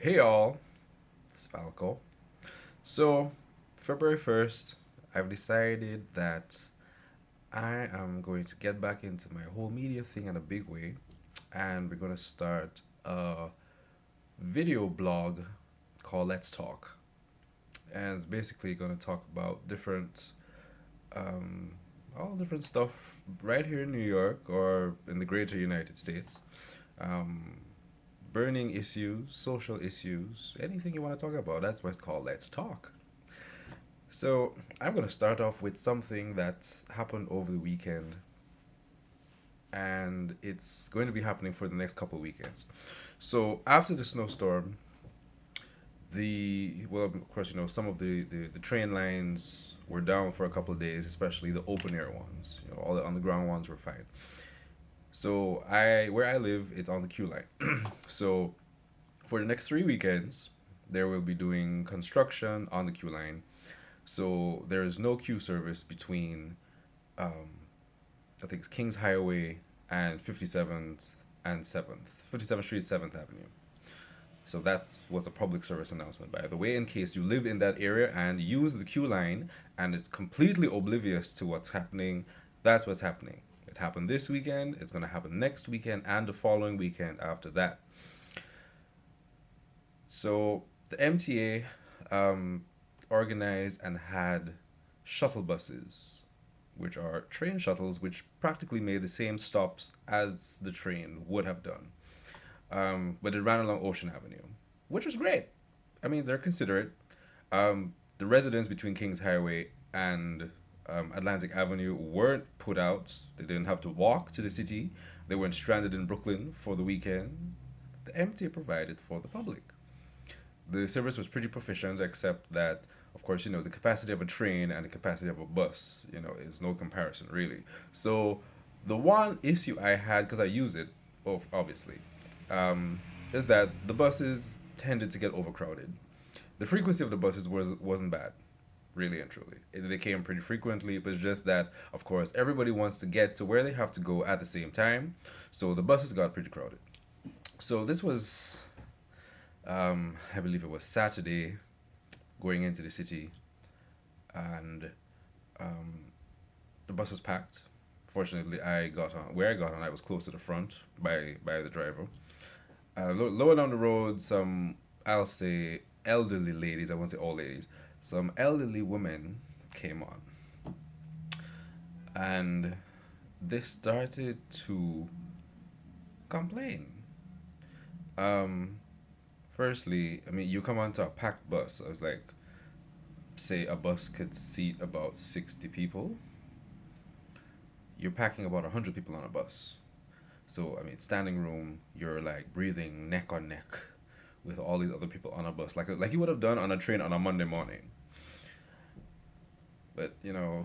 Hey all, it's Falco. So, February 1st, I've decided that I am going to get back into my whole media thing in a big way, and we're going to start a video blog called Let's Talk. And it's basically going to talk about um, all different stuff right here in New York or in the greater United States. Um, Burning issues, social issues, anything you want to talk about. That's why it's called Let's Talk. So, I'm going to start off with something that happened over the weekend, and it's going to be happening for the next couple of weekends. So, after the snowstorm, of course, some of the train lines were down for a couple of days, especially the open air ones. All the underground ones were fine. So, where I live, it's on the queue line. So, for the next 3 weekends, there will be doing construction on the queue line. So there is no queue service between, um, I think it's Kings Highway and 57th and 7th, 57th Street, 7th Avenue. So that was a public service announcement, by the way, in case you live in that area and use the queue line and it's completely oblivious to what's happening. That's what's happening. It happened this weekend, it's going to happen next weekend, and the following weekend after that. So the MTA organized and had shuttle buses, which are train shuttles, which practically made the same stops as the train would have done. But it ran along Ocean Avenue, which was great. I mean, they're considerate. The residents between Kings Highway and Atlantic Avenue weren't put out. They didn't have to walk to the city. They weren't stranded in Brooklyn for the weekend. The MTA provided for the public. The service was pretty proficient, except that, of course, the capacity of a train and the capacity of a bus, is no comparison, really. So, the one issue I had, because I use it, obviously, um, is that the buses tended to get overcrowded. The frequency of the buses wasn't bad, really and truly. They came pretty frequently, but it's just that, of course, everybody wants to get to where they have to go at the same time, so the buses got pretty crowded. So, this was I believe it was Saturday, going into the city, and um, the bus was packed. Fortunately, I got on. I was close to the front by the driver. Lower down the road, some, I'll say, elderly ladies. I won't say all ladies. Some elderly women came on, and they started to complain. Um, Firstly, I mean, you come onto a packed bus. I was like, say a bus could seat about 60 people. You're packing about 100 people on a bus. So, I mean, standing room, you're like breathing neck on neck with all these other people on a bus, like you would have done on a train on a Monday morning. But,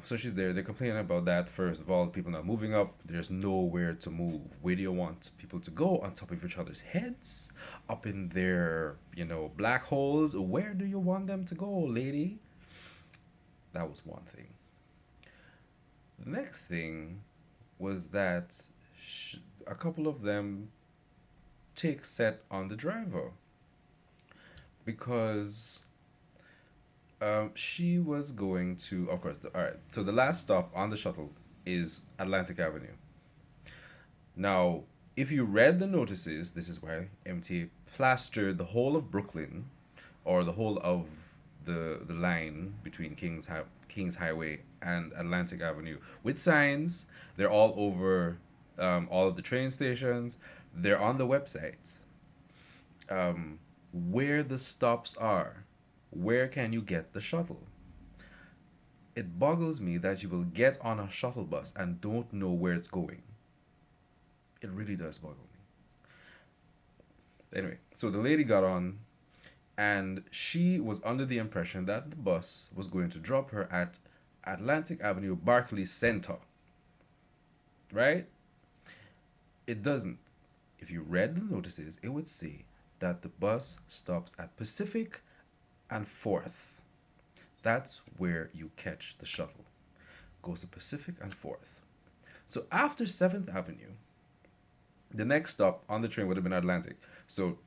so she's there. They're complaining about that. First of all, people not moving up. There's nowhere to move. Where do you want people to go? On top of each other's heads? Up in their, black holes? Where do you want them to go, lady? That was one thing. The next thing was that a couple of them take set on the driver because she was going to, of course, all right. So the last stop on the shuttle is Atlantic Avenue. Now, if you read the notices, this is why MTA plastered the whole of Brooklyn, or the whole of the line between Kings Highway and Atlantic Avenue with signs. They're all over all of the train stations. They're on the website. Where the stops are, where can you get the shuttle? It boggles me that you will get on a shuttle bus and don't know where it's going. It really does boggle me. Anyway, so the lady got on, and she was under the impression that the bus was going to drop her at Atlantic Avenue, Barclays Center. Right? It doesn't. If you read the notices, it would say that the bus stops at Pacific and 4th. That's where you catch the shuttle. Goes to Pacific and 4th. So after 7th Avenue, the next stop on the train would have been Atlantic. So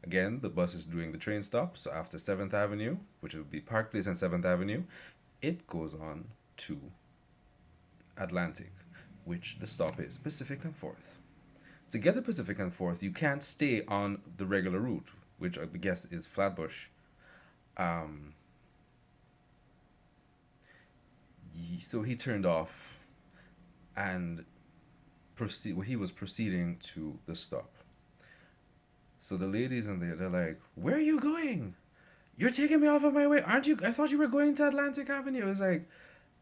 Again, the bus is doing the train stop. So after 7th Avenue, which would be Park Place and 7th Avenue, it goes on to Atlantic, which the stop is Pacific and 4th. To get the Pacific and 4th, you can't stay on the regular route, which I guess is Flatbush. Um, so he turned off and he was proceeding to the stop. So the ladies in there, they're like, "Where are you going? You're taking me off of my way, aren't you? I thought you were going to Atlantic Avenue." It's like,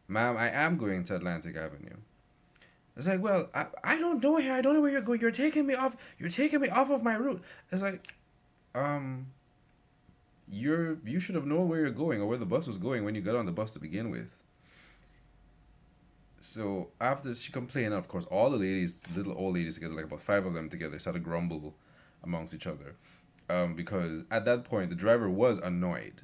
"Ma'am, I am going to Atlantic Avenue." It's like, "Well, I don't know here. I don't know where you're going. You're taking me off. You're taking me off of my route." It's like, um, you should have known where you're going or where the bus was going when you got on the bus to begin with. So after she complained, of course, all the ladies, little old ladies together, like about five of them together, started to grumble amongst each other. Because at that point, the driver was annoyed.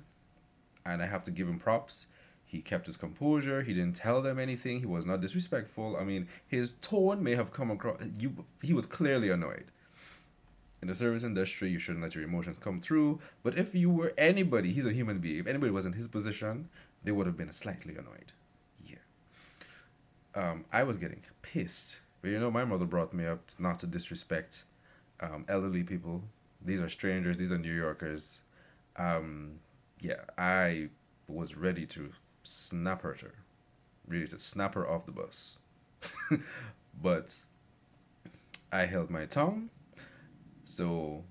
And I have to give him props. He kept his composure. He didn't tell them anything. He was not disrespectful. I mean, his tone may have come across. He was clearly annoyed. In the service industry, you shouldn't let your emotions come through. But if you were anybody, he's a human being. If anybody was in his position, they would have been slightly annoyed. I was getting pissed. But my mother brought me up not to disrespect elderly people. These are strangers, these are New Yorkers. Yeah, I was ready to snap her, ready to snap her off the bus. But I held my tongue. So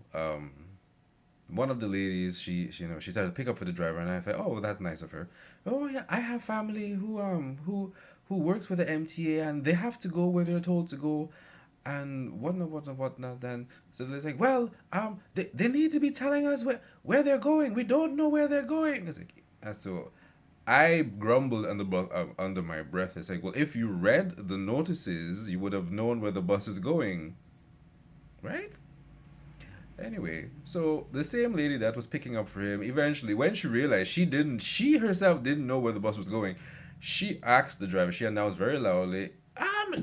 one of the ladies, she started to pick up for the driver, and I thought, oh, well, that's nice of her. Oh yeah, I have family who works with the MTA, and they have to go where they're told to go, and whatnot. Then so they're like, well, they need to be telling us where they're going. We don't know where they're going. It's like, so I grumbled under my breath. It's like, well, if you read the notices, you would have known where the bus is going, right? Anyway, so the same lady that was picking up for him, eventually, when she realized she herself didn't know where the bus was going, she asked the driver, she announced very loudly,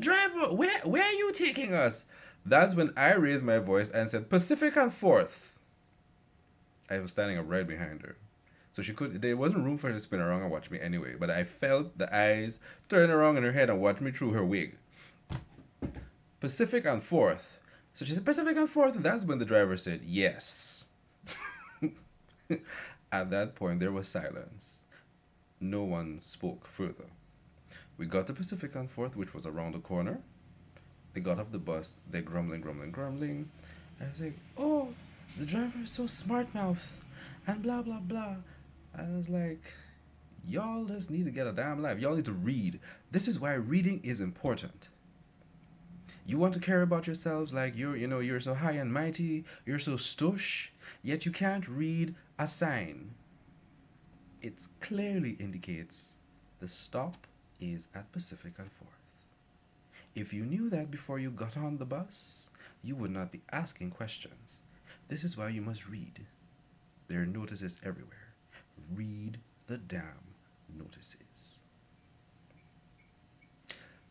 driver, where are you taking us? That's when I raised my voice and said, Pacific and 4th. I was standing up right behind her. So there wasn't room for her to spin around and watch me anyway, but I felt the eyes turn around in her head and watch me through her wig. Pacific and 4th. So she said, Pacific and 4th, and that's when the driver said, yes. At that point, there was silence. No one spoke further. We got to Pacific and 4th, which was around the corner. They got off the bus. They're grumbling. I was like, oh, the driver is so smart mouth, and blah, blah, blah. And I was like, y'all just need to get a damn life. Y'all need to read. This is why reading is important. You want to care about yourselves like you're so high and mighty, you're so stush, yet you can't read a sign. It clearly indicates the stop is at Pacific and 4th. If you knew that before you got on the bus, you would not be asking questions. This is why you must read. There are notices everywhere. Read the damn notices.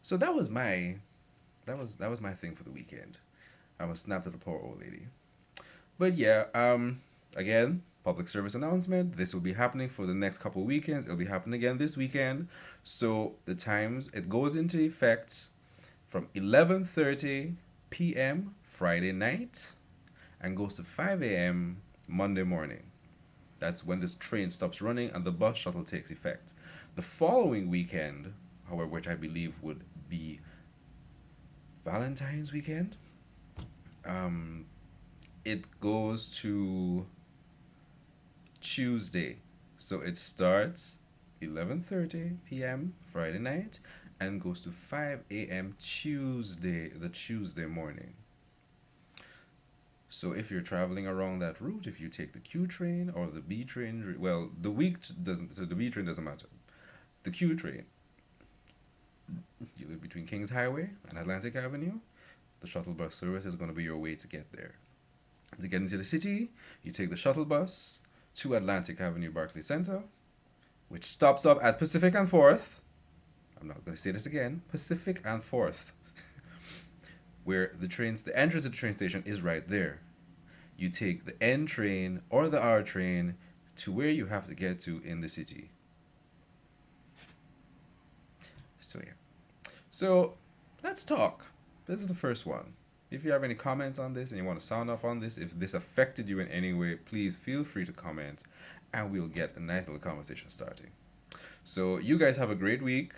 So that was my thing for the weekend. I was snapped at the poor old lady. But yeah, again, public service announcement. This will be happening for the next couple of weekends. It'll be happening again this weekend. So the times, it goes into effect from 11:30 p.m. Friday night and goes to 5 a.m. Monday morning. That's when this train stops running and the bus shuttle takes effect. The following weekend, however, which I believe would be Valentine's weekend, it goes to Tuesday. So it starts 11:30 p.m. Friday night and goes to 5 a.m. the Tuesday morning. So if you're traveling around that route, if you take the Q train or the B train, well, the B train doesn't matter. The Q train, you live between Kings Highway and Atlantic Avenue, the shuttle bus service is going to be your way to get there. To get into the city, you take the shuttle bus to Atlantic Avenue Barclays Center, which stops up at Pacific and 4th. I'm not going to say this again. Pacific and 4th. Where the entrance to the train station is right there. You take the N train or the R train to where you have to get to in the city. So yeah. So let's talk. This is the first one. If you have any comments on this and you want to sound off on this, if this affected you in any way, please feel free to comment and we'll get a nice little conversation starting. So you guys have a great week.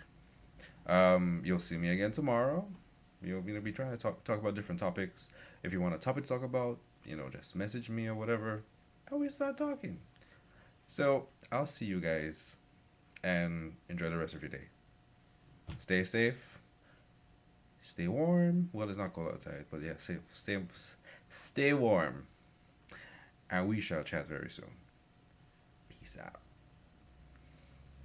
You'll see me again tomorrow. You'll be trying to talk about different topics. If you want a topic to talk about, just message me or whatever, and we start talking. So I'll see you guys and enjoy the rest of your day. Stay safe. Stay warm. Well, it's not cold outside, but yeah, stay warm. And we shall chat very soon. Peace out.